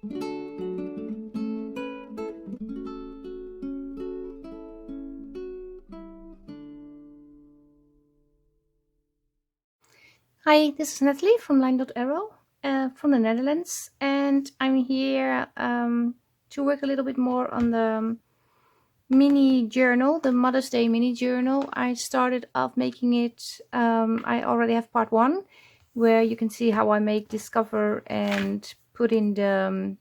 Hi, this is Nathalie from LineDotArrow from the Netherlands, and I'm here to work a little bit more on the mini journal, the Mother's Day mini journal. I started off making it, I already have part 1, where you can see how I make this cover and put in the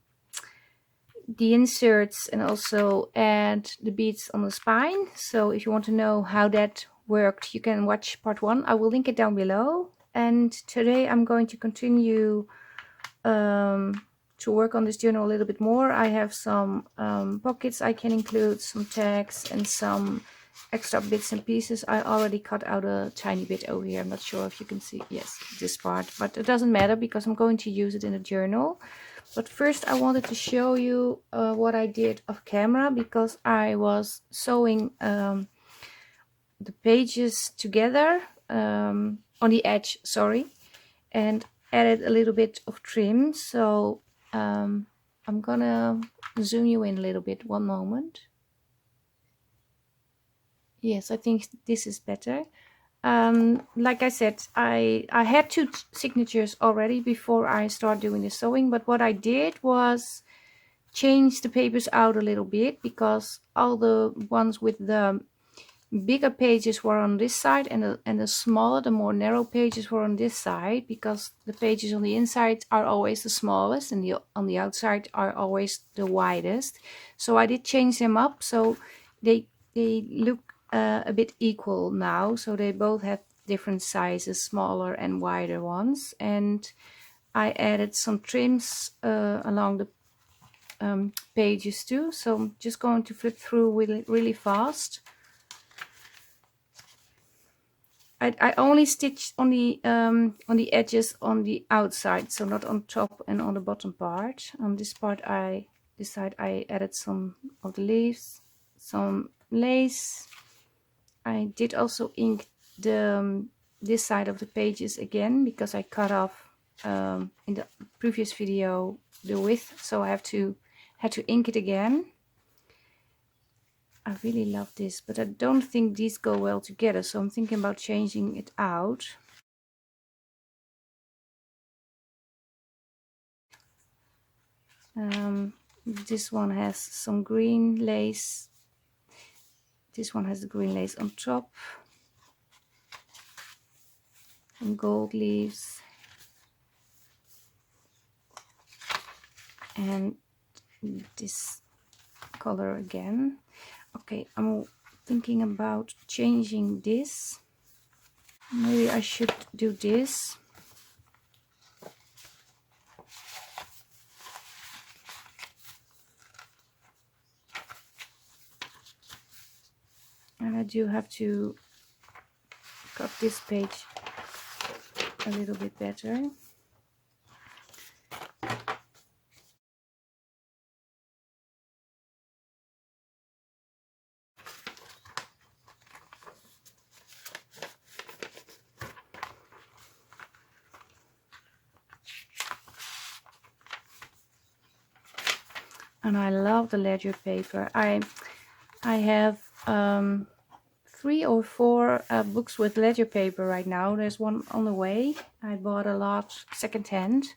inserts and also add the beads on the spine. So if you want to know how that worked, you can watch part 1. I will link it down below. And today I'm going to continue to work on this journal a little bit more. I have some pockets I can include, some tags and some extra bits and pieces. I already cut out a tiny bit over here. I'm not sure if you can see, yes, this part, but it doesn't matter because I'm going to use it in the journal. But first I wanted to show you what I did off camera, because I was sewing the pages together on the edge, sorry, and added a little bit of trim. So I'm gonna zoom you in a little bit, one moment. Yes, I think this is better. Like I said, I had 2 signatures already before I start doing the sewing, but what I did was change the papers out a little bit, because all the ones with the bigger pages were on this side, and the smaller, the more narrow pages were on this side, because the pages on the inside are always the smallest and on the outside are always the widest. So I did change them up so they look a bit equal now. So they both have different sizes, smaller and wider ones, and I added some trims along the pages too. So I'm just going to flip through really fast. I only stitched on the edges on the outside, so not on top and on the bottom part. On this part, this side I added some of the leaves, some lace. I did also ink this side of the pages again, because I cut off in the previous video the width, so I had to ink it again. I really love this, but I don't think these go well together, so I'm thinking about changing it out. This one has some green lace. This one has the green lace on top. Some gold leaves. And this color again. Okay, I'm thinking about changing this. Maybe I should do this. And I do have to cut this page a little bit better. And I love the ledger paper. I have 3 or 4 books with ledger paper right now. There's one on the way. I bought a lot secondhand.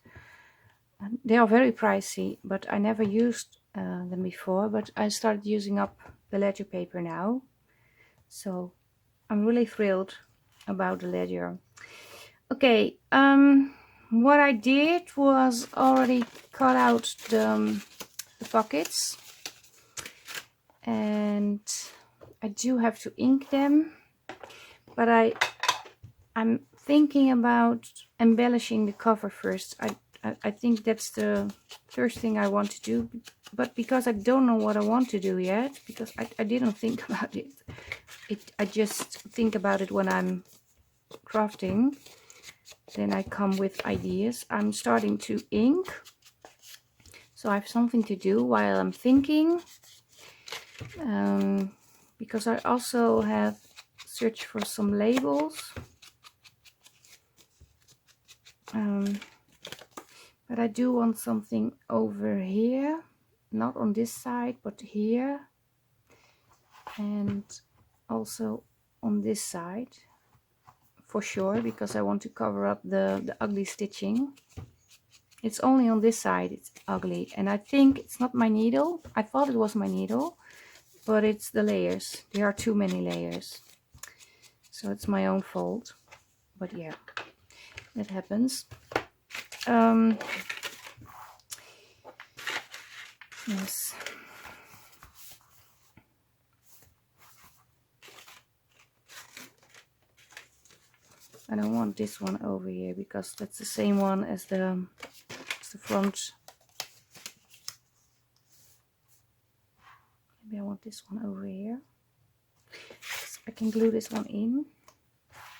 They are very pricey, but I never used them before. But I started using up the ledger paper now, so I'm really thrilled about the ledger. Okay, what I did was already cut out the pockets, and I do have to ink them, but I'm thinking about embellishing the cover first. I think that's the first thing I want to do, but because I don't know what I want to do yet, because I didn't think about it. I just think about it when I'm crafting, then I come with ideas. I'm starting to ink, so I have something to do while I'm thinking, because I also have searched for some labels. But I do want something over here, not on this side, but here, and also on this side for sure, because I want to cover up the ugly stitching. It's only on this side it's ugly, and I think it's not my needle. I thought it was my needle, but it's the layers. There are too many layers, so it's my own fault. But yeah, it happens. Yes. I don't want this one over here because that's the same one as the front. Maybe I want this one over here. So I can glue this one in.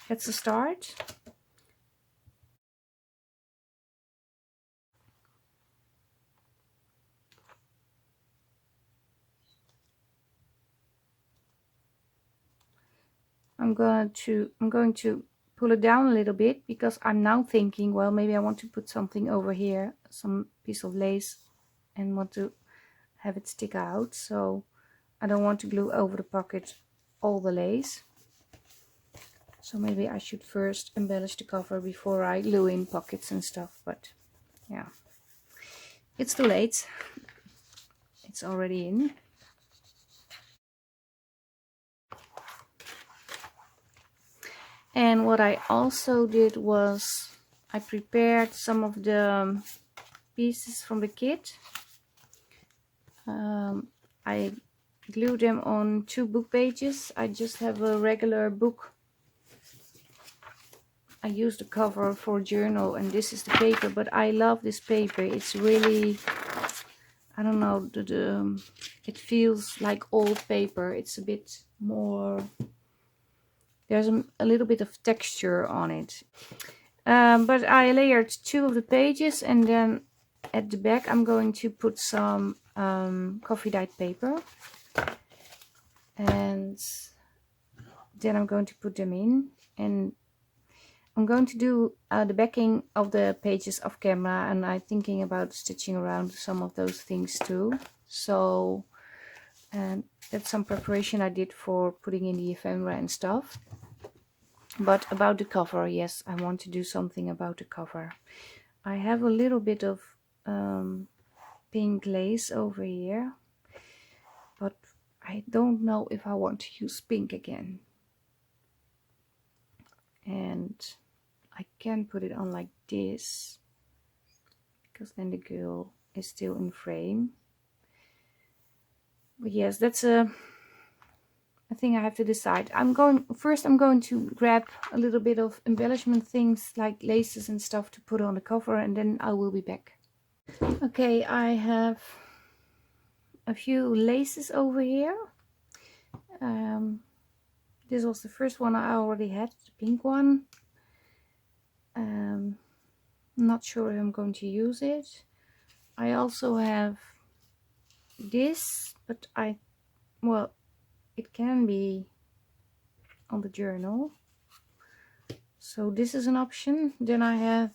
That's the start. I'm going to pull it down a little bit because I'm now thinking, well, maybe I want to put something over here, some piece of lace, and want to have it stick out. So I don't want to glue over the pocket all the lace. So maybe I should first embellish the cover before I glue in pockets and stuff. But yeah, it's too late. It's already in. And what I also did was I prepared some of the pieces from the kit. I glued them on 2 book pages. I just have a regular book. I used the cover for a journal, and this is the paper, but I love this paper. It's really, I don't know, it feels like old paper. It's a bit more, there's a little bit of texture on it. But I layered 2 of the pages, and then at the back I'm going to put some coffee dyed paper, and then I'm going to put them in, and I'm going to do the backing of the pages off camera, and I'm thinking about stitching around some of those things too. So that's some preparation I did for putting in the ephemera and stuff. But about the cover, yes, I want to do something about the cover. I have a little bit of pink lace over here, but I don't know if I want to use pink again. And I can put it on like this, because then the girl is still in frame. But yes, that's a thing I have to decide. I'm going to grab a little bit of embellishment things like laces and stuff to put on the cover, and then I will be back. Okay, I have a few laces over here. This was the first one I already had, the pink one. Not sure if I'm going to use it. I also have this, but well, it can be on the journal, so this is an option. Then I have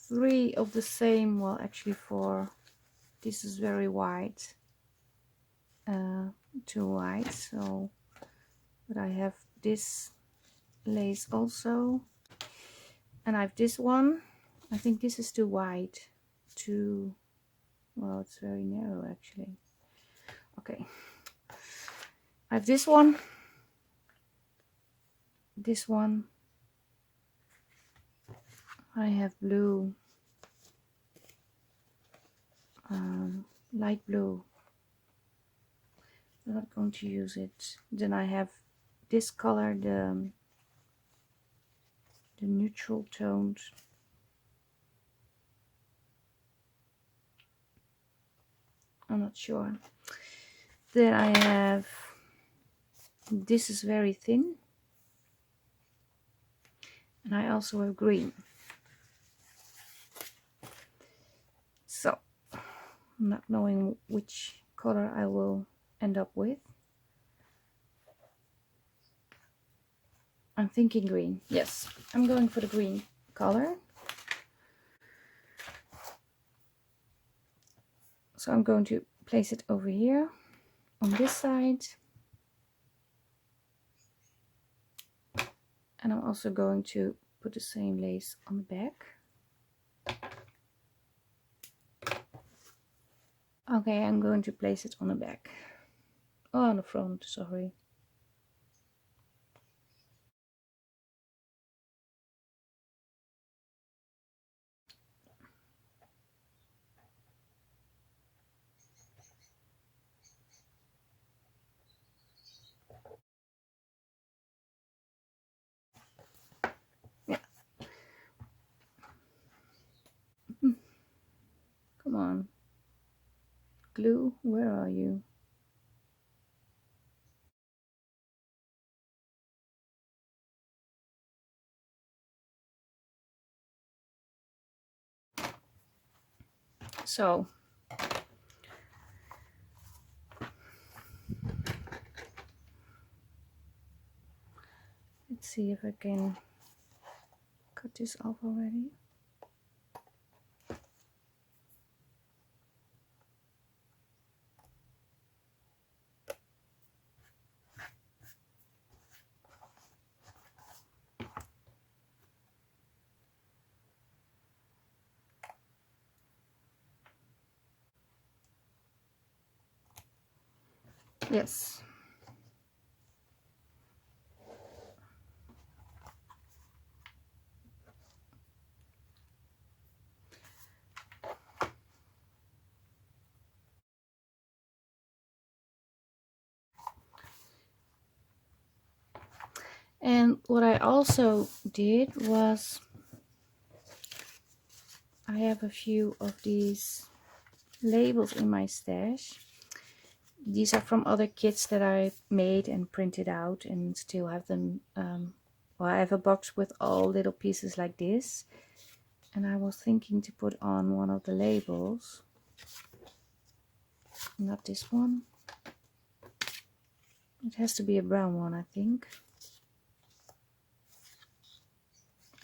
3 of the same, well actually 4. This is very white, too white, so, but I have this lace also, and I have this one. I think this is too wide, too, well, it's very narrow actually. Okay, I have this one, this one, I have blue, light blue. I'm not going to use it. Then I have this color, the neutral toned. I'm not sure. Then I have, this is very thin, and I also have green. So I'm not knowing which color I will end up with. I'm thinking green. Yes, I'm going for the green color. So I'm going to place it over here on this side. And I'm also going to put the same lace on the back. Okay, I'm going to place it on the back. Oh, on the front, sorry. Yeah. Come on. Glue, where are you? So let's see if I can cut this off already. Yes. And what I also did was, I have a few of these labels in my stash. These are from other kits that I made and printed out and still have them. Well, I have a box with all little pieces like this. And I was thinking to put on one of the labels. Not this one. It has to be a brown one, I think.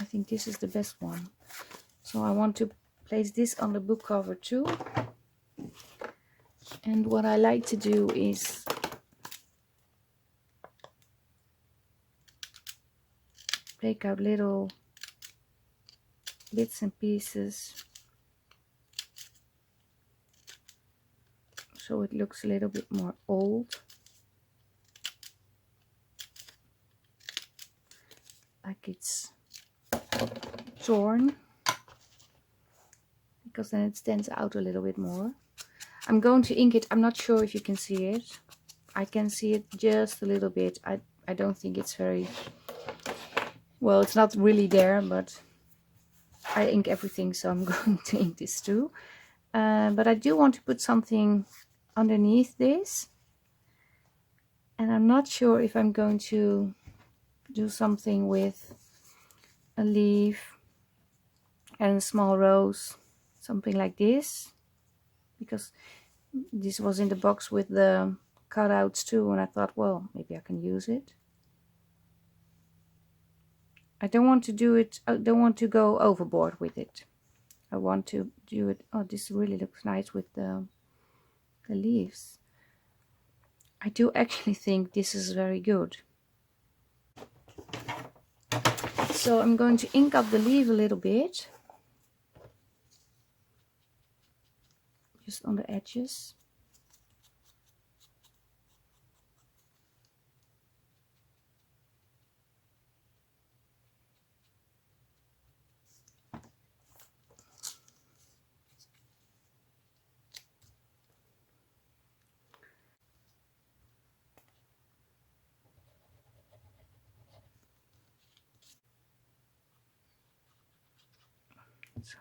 I think this is the best one. So I want to place this on the book cover too. And what I like to do is take out little bits and pieces so it looks a little bit more old. Like it's torn. Because then it stands out a little bit more. I'm going to ink it. I'm not sure if you can see it. I can see it just a little bit. I don't think it's very... Well, it's not really there, but I ink everything, so I'm going to ink this too. But I do want to put something underneath this. And I'm not sure if I'm going to do something with a leaf and a small rose. Something like this. Because this was in the box with the cutouts too, and I thought, well, maybe I can use it. I don't want to do it, I don't want to go overboard with it. I want to do it... Oh, this really looks nice with the leaves. I do actually think this is very good. So I'm going to ink up the leaf a little bit. Just on the edges. So.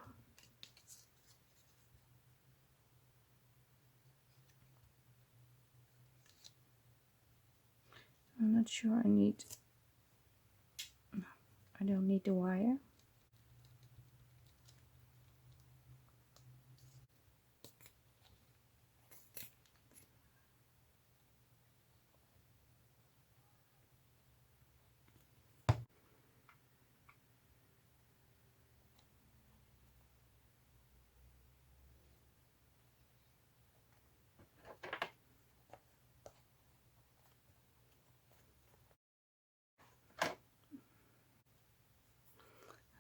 I'm not sure I need... No, I don't need the wire.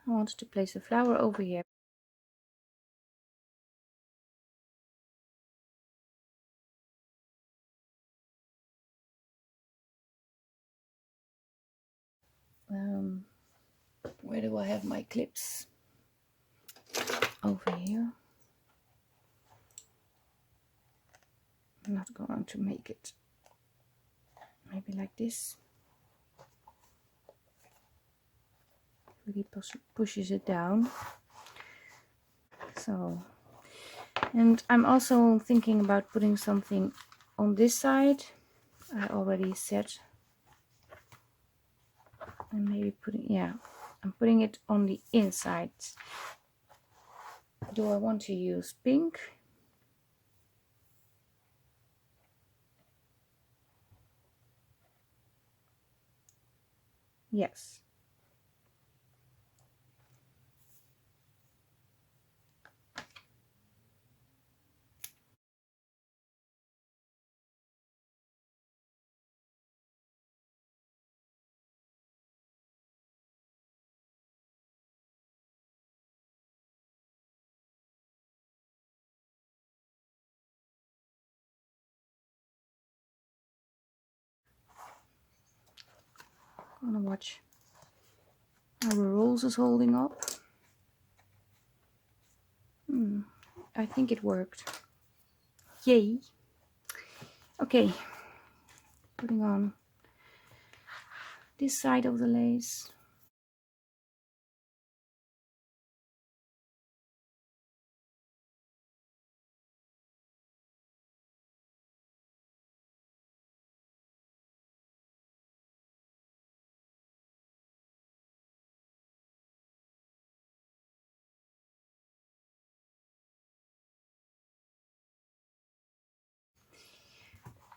I wanted to place the flower over here. Where do I have my clips? Over here. I'm not going to make it maybe like this. Really pushes it down. So, and I'm also thinking about putting something on this side. I already said, and maybe putting, yeah, I'm putting it on the inside. Do I want to use pink? Yes. I'm gonna watch how the rolls is holding up. I think it worked. Yay. Okay, putting on this side of the lace.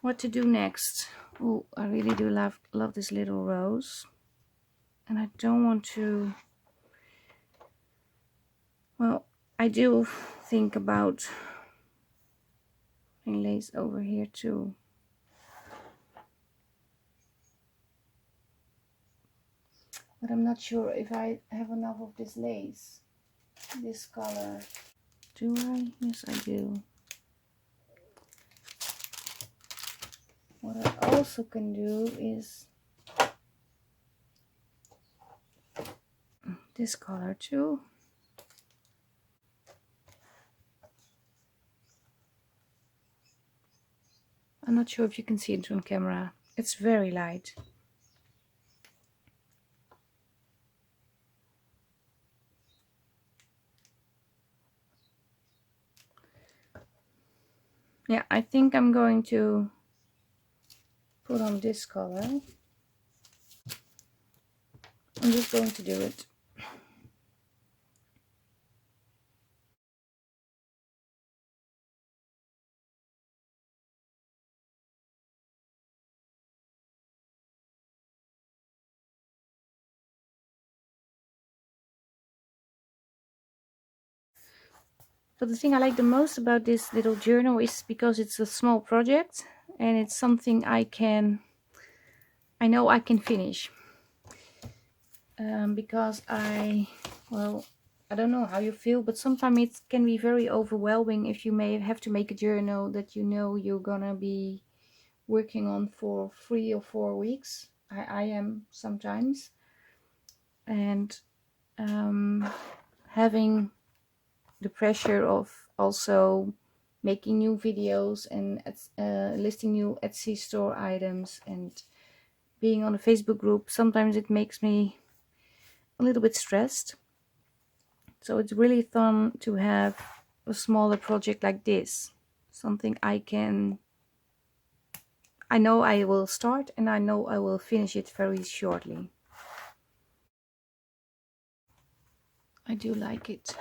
What to do next? Oh, I really do love this little rose, and I don't want to, well, I do think about putting lace over here too, but I'm not sure if I have enough of this lace, this color. Do I? Yes, I do. What I also can do is this color too. I'm not sure if you can see it on camera. It's very light. Yeah, I think I'm going to put on this color. I'm just going to do it. But the thing I like the most about this little journal is because it's a small project and it's something I know I can finish. Because well, I don't know how you feel, but sometimes it can be very overwhelming if you may have to make a journal that you know you're gonna be working on for 3 or 4 weeks. I am sometimes. And having the pressure of also making new videos and listing new Etsy store items and being on a Facebook group, sometimes it makes me a little bit stressed. So it's really fun to have a smaller project like this, something I know I will start and I know I will finish it very shortly. I do like it.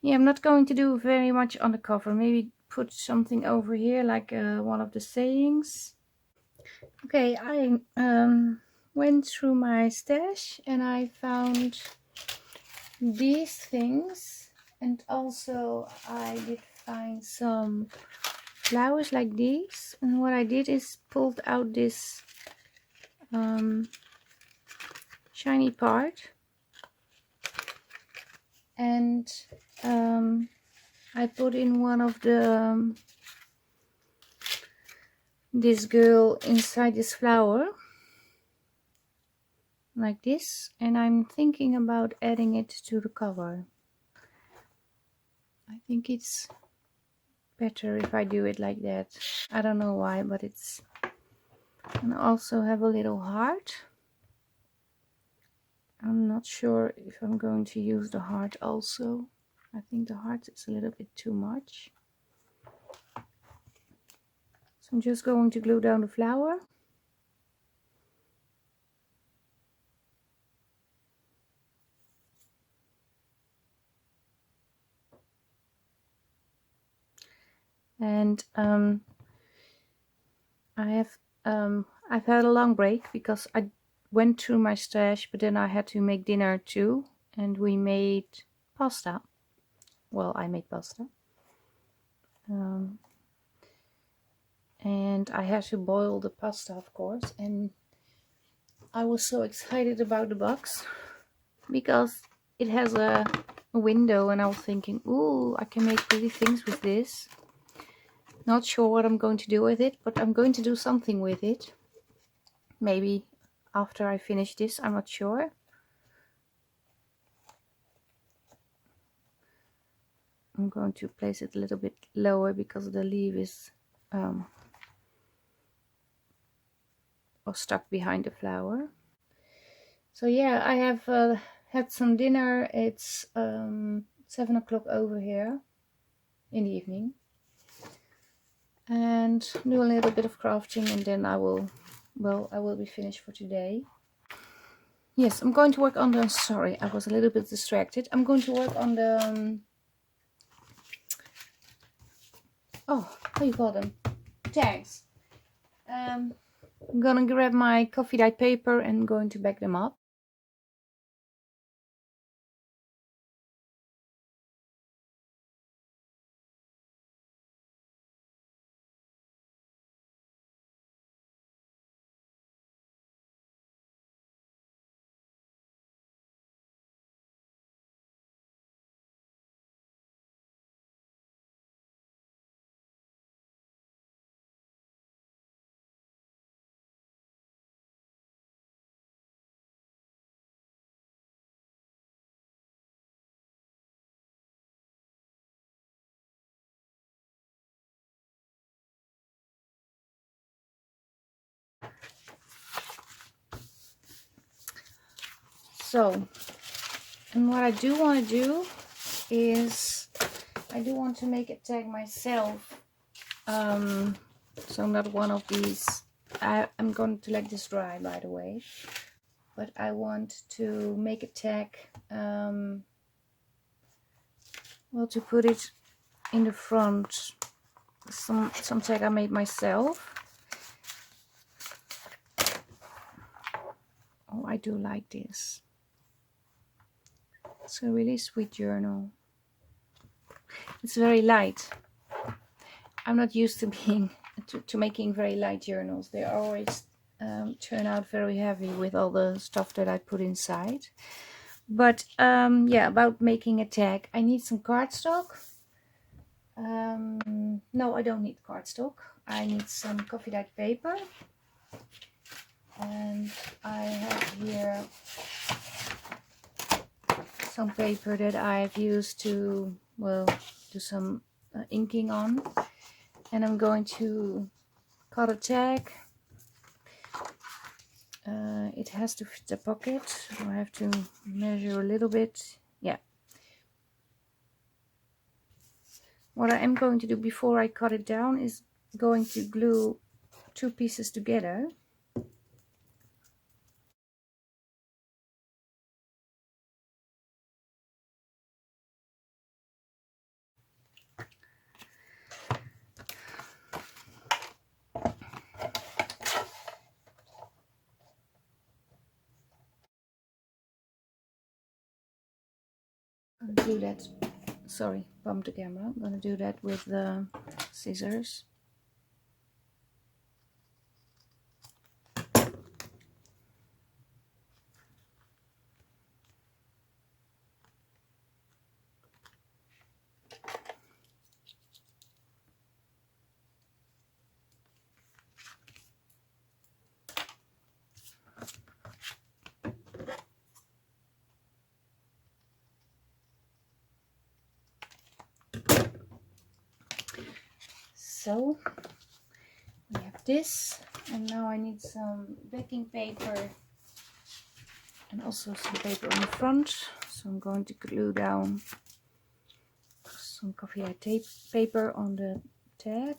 Yeah, I'm not going to do very much on the cover. Maybe put something over here, like one of the sayings. Okay, I went through my stash and I found these things. And also I did find some flowers like these. And what I did is pulled out this shiny part. and I put in one of the this girl inside this flower like this, and I'm thinking about adding it to the cover. I think it's better if I do it like that. I don't know why, but it's, and also have a little heart. I'm not sure if I'm going to use the heart also. I think the heart is a little bit too much. So I'm just going to glue down the flower. And I've had a long break because I went through my stash, but then I had to make dinner too, and we made pasta. Well, I made pasta. And I had to boil the pasta, of course, and I was so excited about the box because it has a window, and I was thinking, ooh, I can make pretty things with this. Not sure what I'm going to do with it, but I'm going to do something with it. Maybe after I finish this, I'm not sure. I'm going to place it a little bit lower because the leaf is stuck behind the flower. So yeah, I have had some dinner. It's 7 o'clock over here in the evening, and do a little bit of crafting, and then I will be finished for today. Yes, I'm going to work on the, sorry, I was a little bit distracted. I'm going to work on the oh, how do you call them, tags. I'm gonna grab my coffee dyed paper and going to back them up. So, and what I do want to do is I do want to make a tag myself. So not one of these. I'm going to let this dry, by the way. But I want to make a tag. Well, to put it in the front. Some tag I made myself. Oh, I do like this. It's a really sweet journal. It's very light. I'm not used to being to making very light journals. They always turn out very heavy with all the stuff that I put inside. But yeah, about making a tag, I need some cardstock. No, I don't need cardstock. I need some coffee dyed paper, and I have here some paper that I've used to, well, do some inking on, and I'm going to cut a tag. It has to fit the pocket, so I have to measure a little bit. Yeah. What I am going to do before I cut it down is going to glue two pieces together. I'll do that. Sorry, bumped the camera. I'm going to do that with the scissors. So we have this, and now I need some backing paper and also some paper on the front. So I'm going to glue down some coffee tape paper on the tag.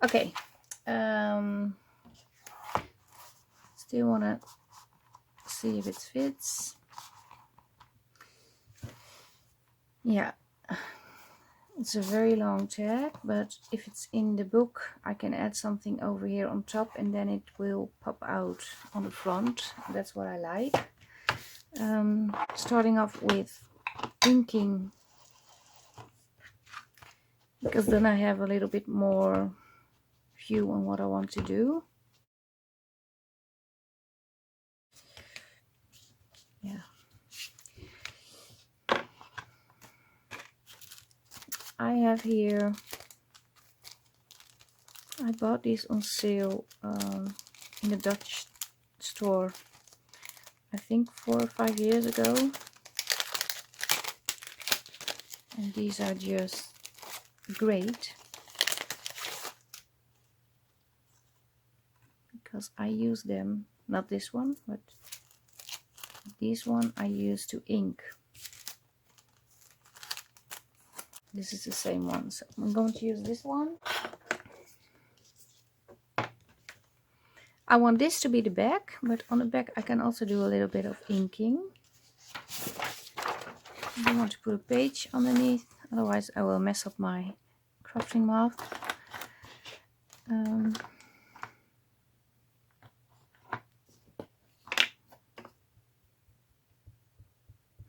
Okay, still want to see if it fits. Yeah, it's a very long tag, but if it's in the book I can add something over here on top and then it will pop out on the front. That's what I like. Starting off with inking, because then I have a little bit more view on what I want to do. Yeah, I have here, I bought these on sale in a Dutch store, I think 4 or 5 years ago, and these are just great because I use them, not this one, but this one I use to ink. This is the same one, so I'm going to use this one. I want this to be the back, but on the back I can also do a little bit of inking. I want to put a page underneath, otherwise I will mess up my crafting mouth.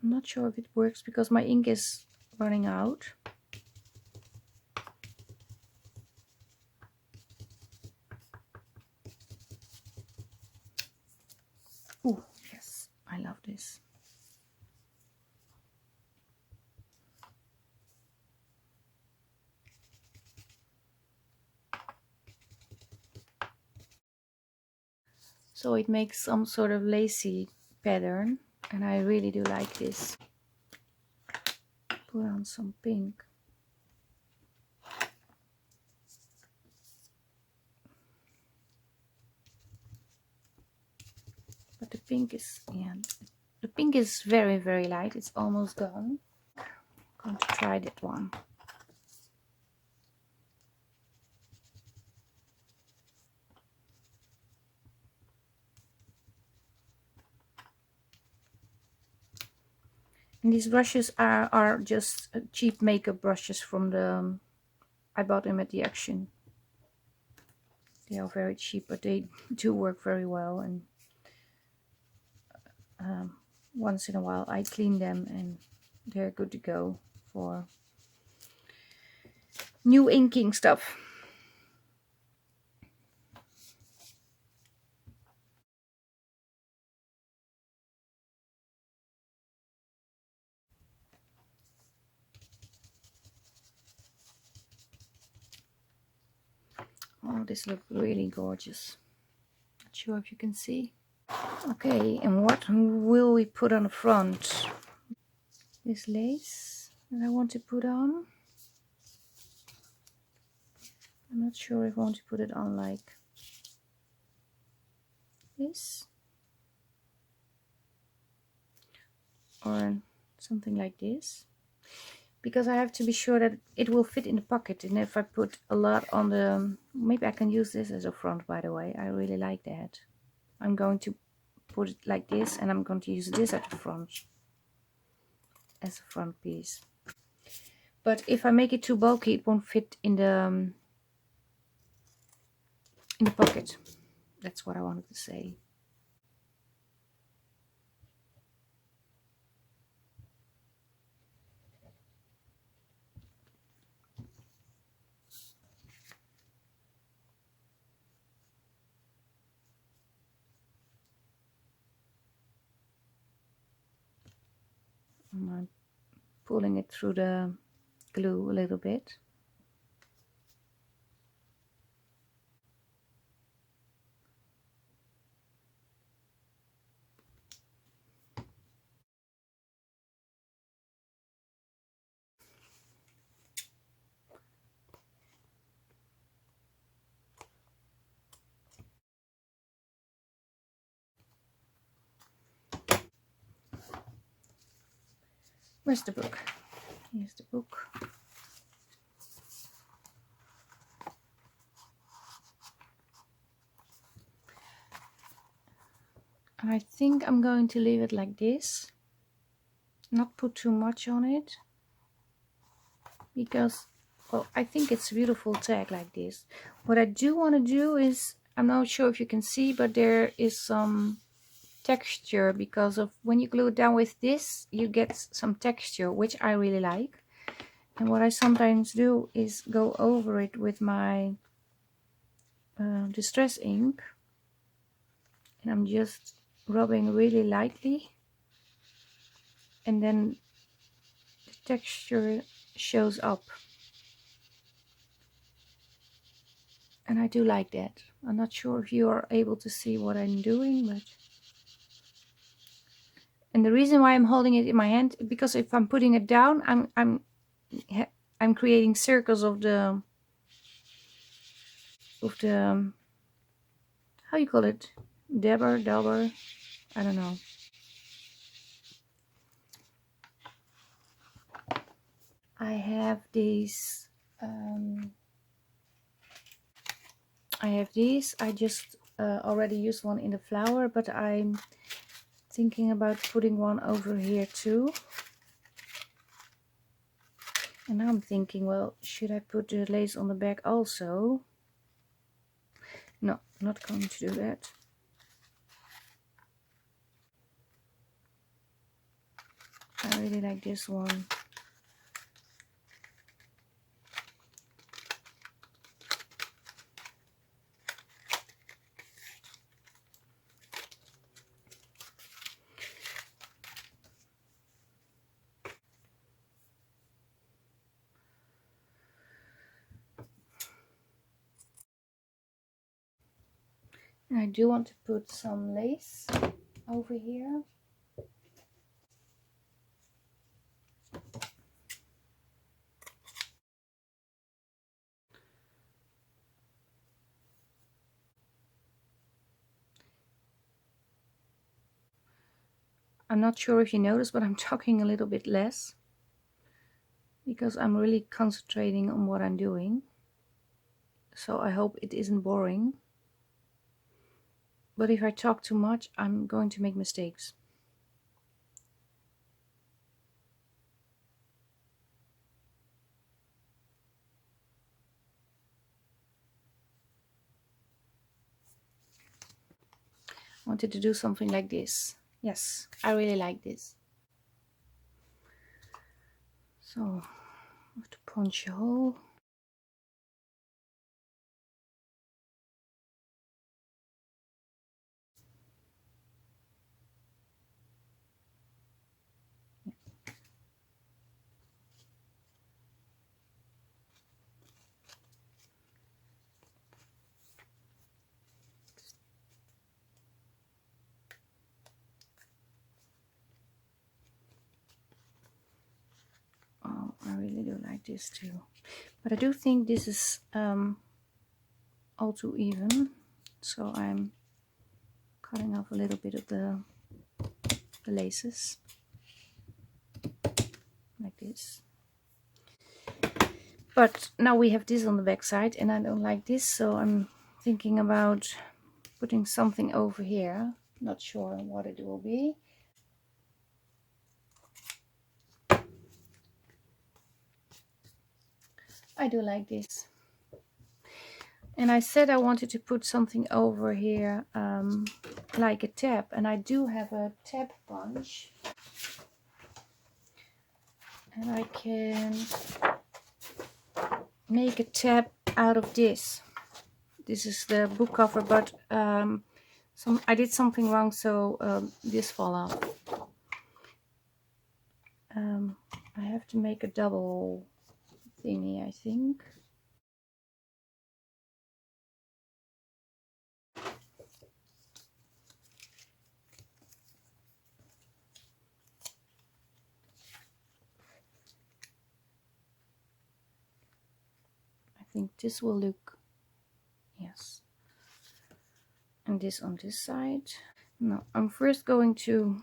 I'm not sure if it works because my ink is running out. Oh yes, I love this. So it makes some sort of lacy pattern, and I really do like this. Put on some pink. But the pink is, yeah, the pink is very, very light. It's almost gone. I'm going to try that one. And these brushes are just cheap makeup brushes from the, I bought them at the Action. They are very cheap, but they do work very well, and once in a while I clean them and they're good to go for new inking stuff. Oh, this looks really gorgeous. Not sure if you can see. Okay, and what will we put on the front? This lace that I want to put on. I'm not sure if I want to put it on like this or something like this, because I have to be sure that it will fit in the pocket. And if I put a lot on the, maybe I can use this as a front, by the way. I really like that. I'm going to put it like this, and I'm going to use this at the front as a front piece. But if I make it too bulky, it won't fit in the pocket. That's what I wanted to say. My pulling it through the glue a little bit. Where's the book? Here's the book. And I think I'm going to leave it like this. Not put too much on it. Because, well, I think it's a beautiful tag like this. What I do want to do is, I'm not sure if you can see, but there is some texture because of when you glue it down with this, you get some texture, which I really like. And what I sometimes do is go over it with my distress ink, and I'm just rubbing really lightly, and then the texture shows up, and I do like that. I'm not sure if you are able to see what I'm doing, but and the reason why I'm holding it in my hand, because if I'm putting it down, I'm creating circles of the how you call it, dauber, I don't know. I have these. I just already used one in the flower, but I'm thinking about putting one over here too. And now I'm thinking, well, should I put the lace on the back also? No, not going to do that. I really like this one. And I do want to put some lace over here. I'm not sure if you noticed, but I'm talking a little bit less because I'm really concentrating on what I'm doing. So I hope it isn't boring. But if I talk too much, I'm going to make mistakes. I wanted to do something like this. Yes, I really like this. So I have to punch a hole. Oh, I really do like this too. But I do think this is all too even. So I'm cutting off a little bit of the laces. Like this. But now we have this on the back side and I don't like this, so I'm thinking about putting something over here. Not sure what it will be. I do like this. And I said I wanted to put something over here, like a tab, and I do have a tab punch. And I can make a tab out of this. This is the book cover, but I did something wrong, so this fall off. I to make a double thingy, I think. I think this will look, yes. And this on this side. Now I'm first going to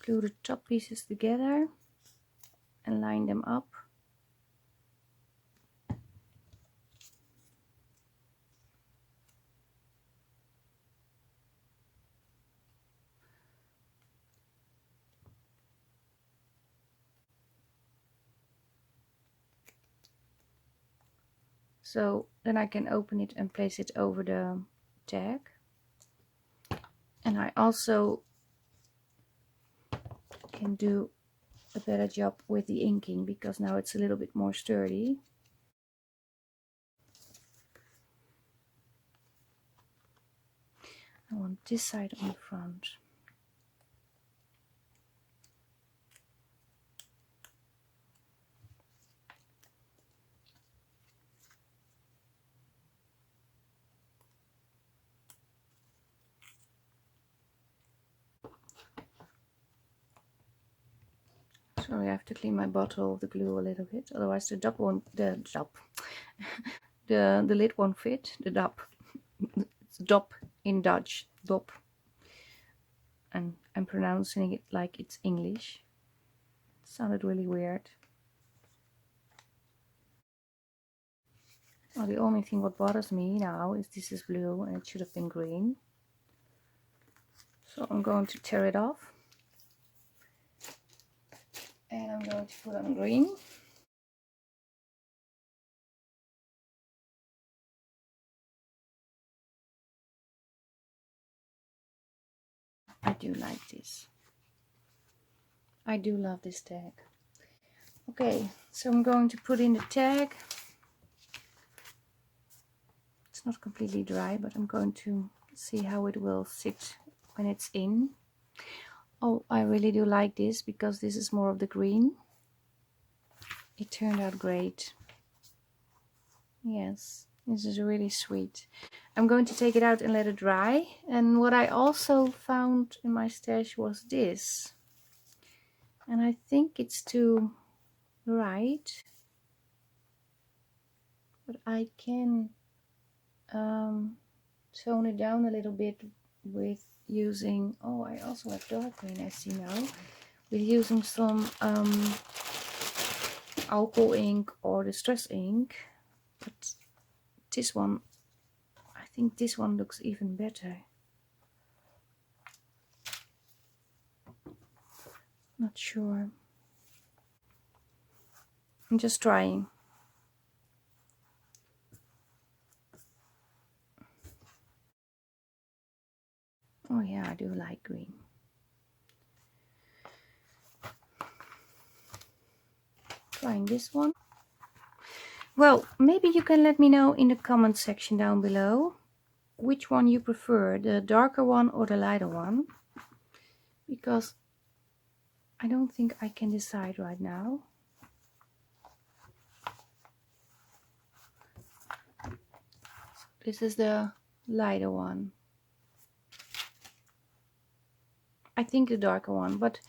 glue the top pieces together and line them up. So then I can open it and place it over the tag. And I also can do a better job with the inking because now it's a little bit more sturdy. I want this side on the front. Sorry, I have to clean my bottle of the glue a little bit, otherwise the dop won't, the lid won't fit. The dop, it's dop in Dutch, dop, and I'm pronouncing it like it's English. It sounded really weird. Well, the only thing what bothers me now is this is blue and it should have been green. So I'm going to tear it off. And I'm going to put on green. I do like this. I do love this tag. Okay, so I'm going to put in the tag. It's not completely dry, but I'm going to see how it will sit when it's in. Oh, I really do like this because this is more of the green. It turned out great. Yes, this is really sweet. I'm going to take it out and let it dry. And what I also found in my stash was this. And I think it's too bright. But I can tone it down a little bit with using, oh, I also have dark green, I see now, with using some alcohol ink or distress ink. But this one, I think this one looks even better. Not sure. I'm just trying. Oh yeah, I do like green. Trying this one. Well, maybe you can let me know in the comment section down below which one you prefer, the darker one or the lighter one, because I don't think I can decide right now. This is the lighter one. I think the darker one, but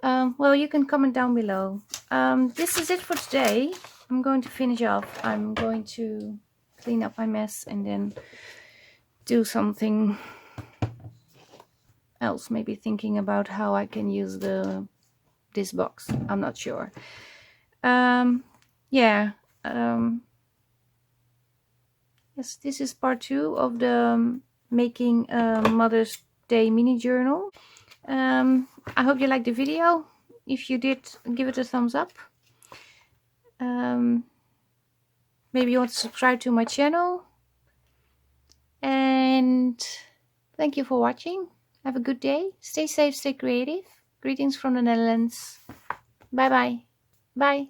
well, you can comment down below. This is it for today. I'm going to finish off. I'm going to clean up my mess and then do something else, maybe thinking about how I can use this box. I'm not sure. Yeah. Yes, this is part 2 of the making Mother's Day mini journal. I hope you liked the video. If you did, give it a thumbs up. Maybe you want to subscribe to my channel. And thank you for watching. Have a good day. Stay safe, stay creative. Greetings from the Netherlands. Bye bye. Bye.